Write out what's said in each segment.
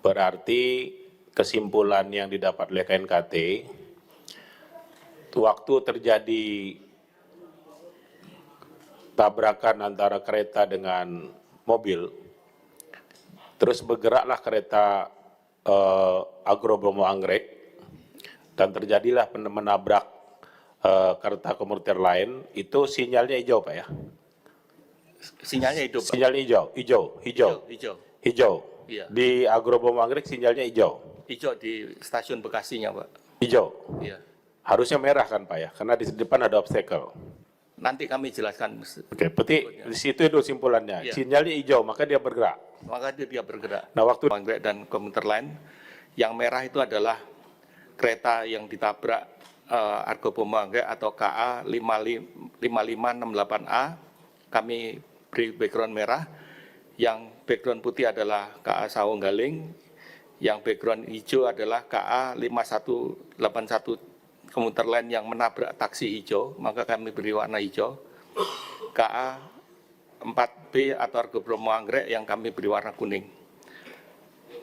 Berarti kesimpulan yang didapat oleh KNKT, waktu terjadi tabrakan antara kereta dengan mobil, terus bergeraklah kereta Agro Bromo Anggrek dan terjadilah menabrak kereta komuter lain, itu sinyalnya hijau, Pak ya? Sinyalnya hidup, Pak. Sinyalnya hijau. Hijau. Iya. Di Agro Bromo Anggrek sinyalnya hijau. Hijau di stasiun Bekasinya, Pak. Hijau. Iya. Harusnya merah kan, Pak ya? Karena di depan ada obstacle. Nanti kami jelaskan. Oke, berarti di situ itu simpulannya. Iya. Sinyalnya hijau, maka dia bergerak. Maka dia bergerak. Nah, waktu Anggrek dan komuter lain, yang merah itu adalah kereta yang ditabrak Argo Bromo Anggrek atau KA 5568A. Kami beri background merah. Yang background putih adalah KA Sawunggaling. Yang background hijau adalah KA 5181 komuter lain yang menabrak taksi hijau, maka kami beri warna hijau. KA 4B atau Argo Bromo Anggrek yang kami beri warna kuning.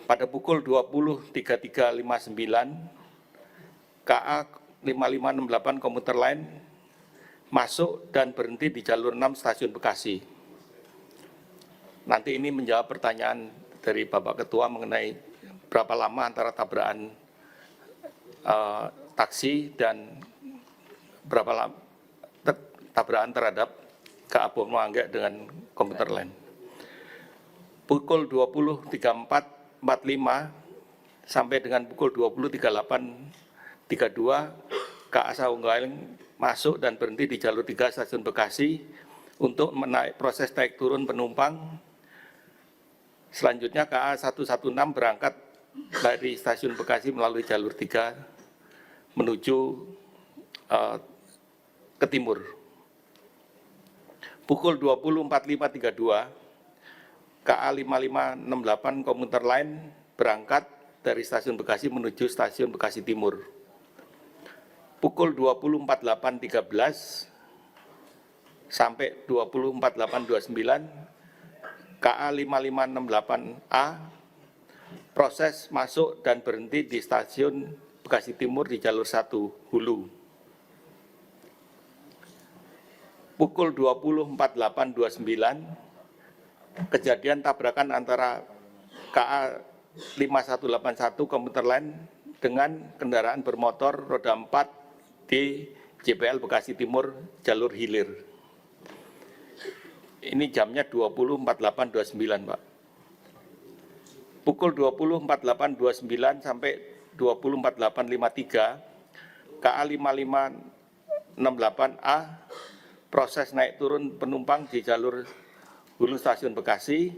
Pada pukul 20.3359, KA 5568 komuter lain masuk dan berhenti di jalur 6 stasiun Bekasi. Nanti ini menjawab pertanyaan dari Bapak Ketua mengenai berapa lama antara tabrakan taksi dan berapa lama tabrakan terhadap KA Bromo Anggrek dengan komuter lain. Pukul 20.3445 sampai dengan pukul 20.3832 KA Sawunggaling masuk dan berhenti di jalur 3 stasiun Bekasi untuk proses naik turun penumpang. Selanjutnya KA 116 berangkat dari stasiun Bekasi melalui jalur 3 menuju ke timur. Pukul 20.4532 KA 5568 komuter lain berangkat dari stasiun Bekasi menuju stasiun Bekasi Timur. Pukul 20.4813 sampai 20.4829 KA 5568A proses masuk dan berhenti di stasiun Bekasi Timur di jalur 1 Hulu. Pukul 20.4829 kejadian tabrakan antara KA 5181 komuter lain dengan kendaraan bermotor roda 4 di JPL Bekasi Timur jalur hilir. Ini jamnya 20.4829, Pak. Pukul 20.4829 sampai 20.4853 KA 5568A proses naik turun penumpang di jalur Hulu Stasiun Bekasi.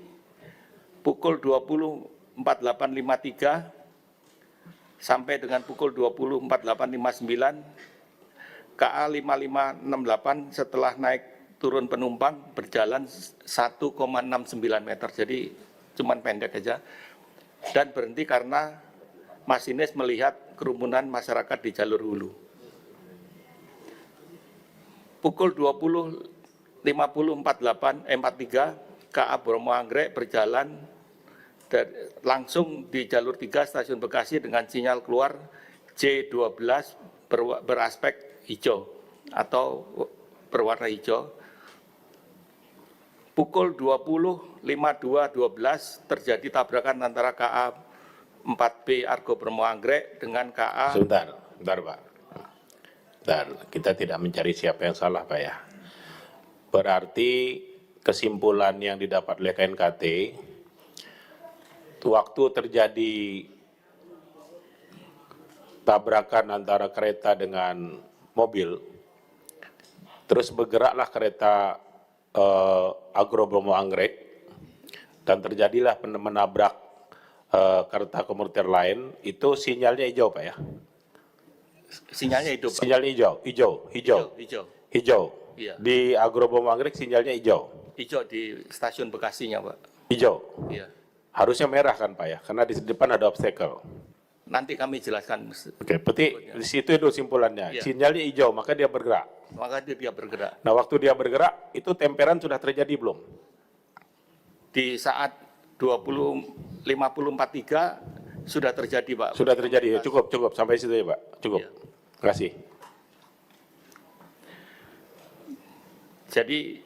Pukul 20.4853 sampai dengan pukul 20.4859 KA 5568 setelah naik turun penumpang berjalan 1,69 meter, jadi cuman pendek aja, dan berhenti karena masinis melihat kerumunan masyarakat di jalur hulu. Pukul 20.5043 KA Bromo Anggrek berjalan langsung di jalur 3 stasiun Bekasi dengan sinyal keluar J12 beraspek hijau atau berwarna hijau. Pukul 20.5212 terjadi tabrakan antara KA 4B Argo Bromo Anggrek dengan KA. Sebentar Pak. Kita tidak mencari siapa yang salah, Pak ya. Berarti kesimpulan yang didapat oleh KNKT, waktu terjadi tabrakan antara kereta dengan mobil, terus bergeraklah kereta Agro Bromo Anggrek dan terjadilah menabrak kereta komuter lain, itu sinyalnya hijau, Pak ya? Sinyalnya hidup, Pak. Sinyalnya hijau. Iya. Di Agro Bromo Anggrek sinyalnya hijau. Hijau di stasiun Bekasinya, Pak. Hijau. Iya. Harusnya merah kan, Pak ya? Karena di depan ada obstacle. Nanti kami jelaskan. Oke, berarti di situ itu simpulannya. Iya. Sinyalnya hijau, maka dia bergerak. Maka dia bergerak. Nah, waktu dia bergerak, itu temperan sudah terjadi belum? Di saat 20 5043 sudah terjadi, Pak. Sudah terjadi, ya, cukup sampai situ ya Pak, cukup. Iya. Terima kasih. Jadi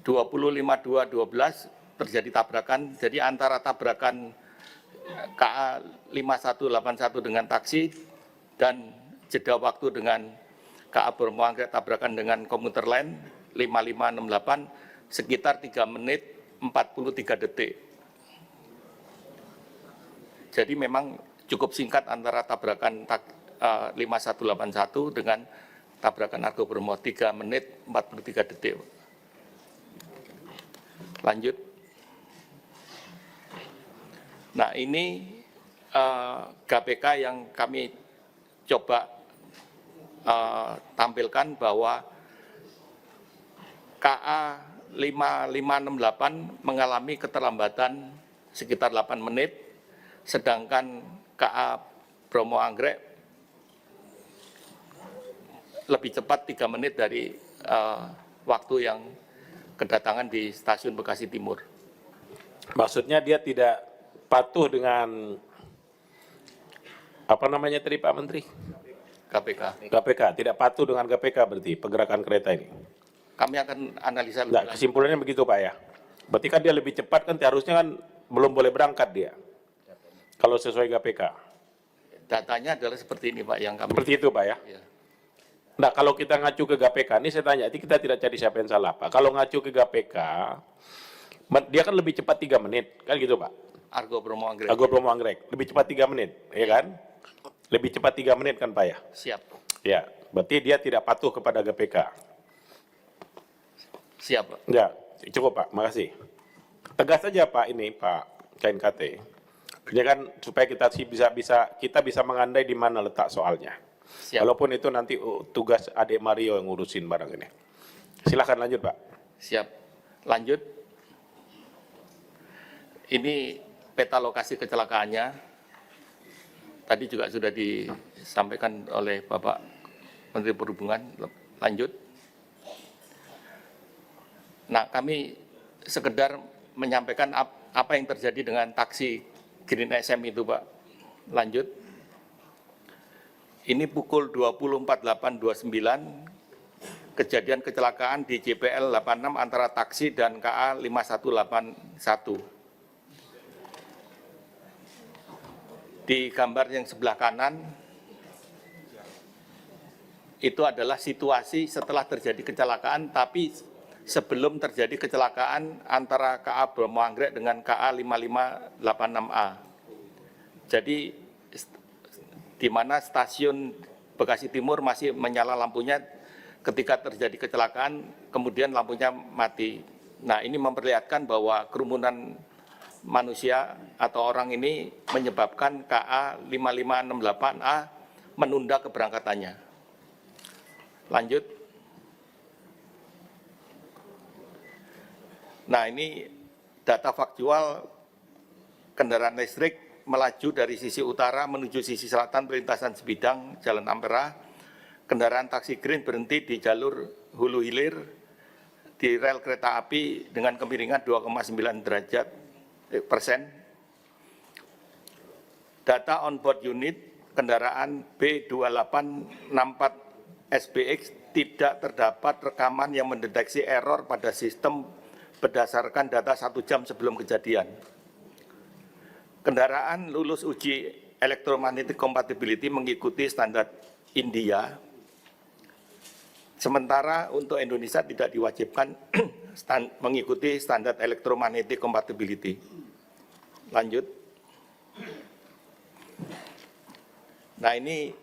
20.52.12 terjadi tabrakan, jadi antara tabrakan KA 5181 dengan taksi dan jeda waktu dengan KA Bromo Anggrek tabrakan dengan komuter lain 5568 sekitar 3 menit 43 detik. Jadi memang cukup singkat antara tabrakan 5181 dengan tabrakan Argo Bromo 3 menit 43 detik. Lanjut. Nah ini KPK yang kami coba tampilkan bahwa KA 5568 mengalami keterlambatan sekitar 8 menit, sedangkan KA Bromo Anggrek lebih cepat 3 menit dari waktu yang kedatangan di stasiun Bekasi Timur. Maksudnya dia tidak patuh dengan apa namanya tadi Pak Menteri? KPK tidak patuh dengan KPK berarti pergerakan kereta ini. Kami akan analisa lebih Nah, lanjut. kesimpulannya begitu Pak ya. Berarti kan dia lebih cepat kan harusnya kan belum boleh berangkat dia. Kalau sesuai KPK. Datanya adalah seperti ini Pak yang kami. Seperti itu Pak ya. Ya. Nah, kalau kita ngacu ke KPK, ini saya tanya, ini kita tidak cari siapa yang salah Pak. Kalau ngacu ke KPK, dia kan lebih cepat 3 menit, kan gitu Pak? Argo Bromo Anggrek. Argo Bromo Anggrek, lebih cepat 3 menit, ya kan? Lebih cepat 3 menit kan Pak ya? Siap. Ya, berarti dia tidak patuh kepada KPK. Siap Pak. Ya, cukup Pak, makasih. Tegas saja Pak ini Pak KNKT. Ini kan supaya kita bisa mengandai di mana letak soalnya. Siap. Walaupun itu nanti tugas adik Mario yang ngurusin barang ini. Silahkan lanjut Pak. Siap. Lanjut. Ini peta lokasi kecelakaannya. Tadi juga sudah disampaikan oleh Bapak Menteri Perhubungan. Lanjut. Nah, kami sekedar menyampaikan apa yang terjadi dengan taksi Green SM itu, Pak. Lanjut. Ini pukul 20.48.29, kejadian kecelakaan di JPL 86 antara taksi dan KA 5181. Di gambar yang sebelah kanan, itu adalah situasi setelah terjadi kecelakaan, tapi sebelum terjadi kecelakaan antara KA Bromo Anggrek dengan KA 5586A. Jadi, di mana stasiun Bekasi Timur masih menyala lampunya ketika terjadi kecelakaan, kemudian lampunya mati. Nah, ini memperlihatkan bahwa kerumunan manusia atau orang ini menyebabkan KA 5568A menunda keberangkatannya. Lanjut. Nah, ini data faktual kendaraan listrik melaju dari sisi utara menuju sisi selatan perlintasan sebidang Jalan Ampera. Kendaraan taksi Green berhenti di jalur hulu hilir di rel kereta api dengan kemiringan 2,9%. Data onboard unit kendaraan B2864 SBX tidak terdapat rekaman yang mendeteksi error pada sistem berdasarkan data 1 jam sebelum kejadian. Kendaraan lulus uji electromagnetic compatibility mengikuti standar India, sementara untuk Indonesia tidak diwajibkan mengikuti standar electromagnetic compatibility. Lanjut. Nah, ini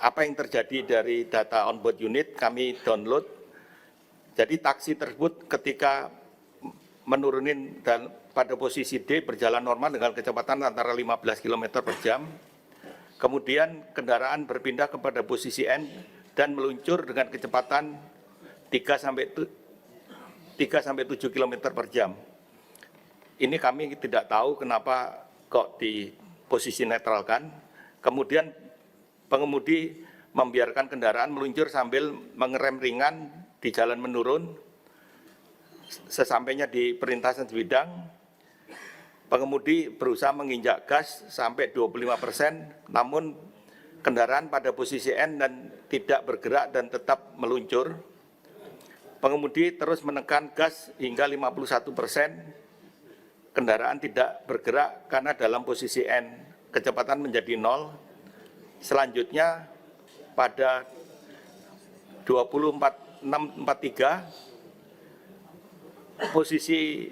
apa yang terjadi dari data onboard unit kami download. Jadi taksi tersebut ketika menurunin dan pada posisi D berjalan normal dengan kecepatan antara 15 km per jam. Kemudian kendaraan berpindah kepada posisi N dan meluncur dengan kecepatan 3-7 km per jam. Ini kami tidak tahu kenapa kok di posisi netralkan. Kemudian pengemudi membiarkan kendaraan meluncur sambil mengerem ringan di jalan menurun. Sesampainya di perlintasan sebidang, pengemudi berusaha menginjak gas sampai 25%, namun kendaraan pada posisi N dan tidak bergerak dan tetap meluncur. Pengemudi terus menekan gas hingga 51%, kendaraan tidak bergerak karena dalam posisi N, kecepatan menjadi 0. Selanjutnya pada 24.643, posisi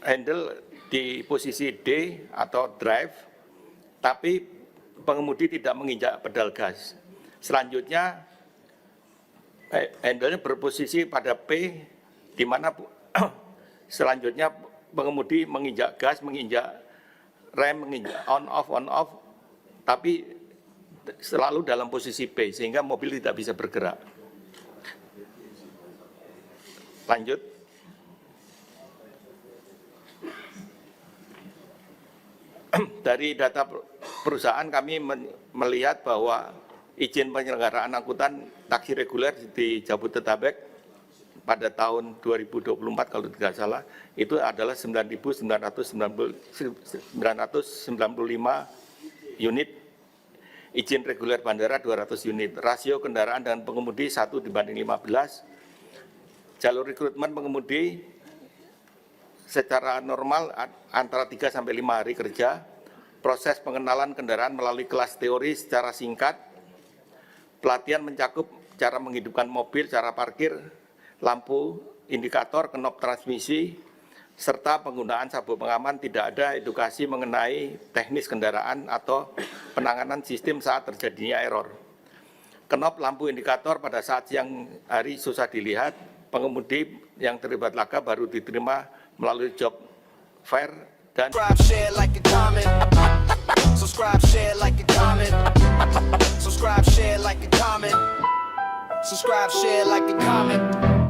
handle di posisi D atau drive, tapi pengemudi tidak menginjak pedal gas. Selanjutnya handle-nya berposisi pada P, di mana selanjutnya pengemudi menginjak gas, menginjak rem, menginjak on off, tapi selalu dalam posisi P, sehingga mobil tidak bisa bergerak. Lanjut. Dari data perusahaan kami melihat bahwa izin penyelenggaraan angkutan taksi reguler di Jabodetabek pada tahun 2024 kalau tidak salah itu adalah 9.995 unit, izin reguler bandara 200 unit, rasio kendaraan dan pengemudi 1:15. Jalur rekrutmen pengemudi secara normal antara 3 sampai 5 hari kerja. Proses pengenalan kendaraan melalui kelas teori secara singkat. Pelatihan mencakup cara menghidupkan mobil, cara parkir, lampu, indikator, knop transmisi, serta penggunaan sabuk pengaman. Tidak ada edukasi mengenai teknis kendaraan atau penanganan sistem saat terjadinya error. Knop lampu indikator pada saat siang hari susah dilihat. Pengemudi yang terlibat laka baru diterima melalui job fair dan Subscribe, share, like, and comment. Subscribe, share, like, and comment. Subscribe, share, like, and comment. Subscribe, share, like, and comment.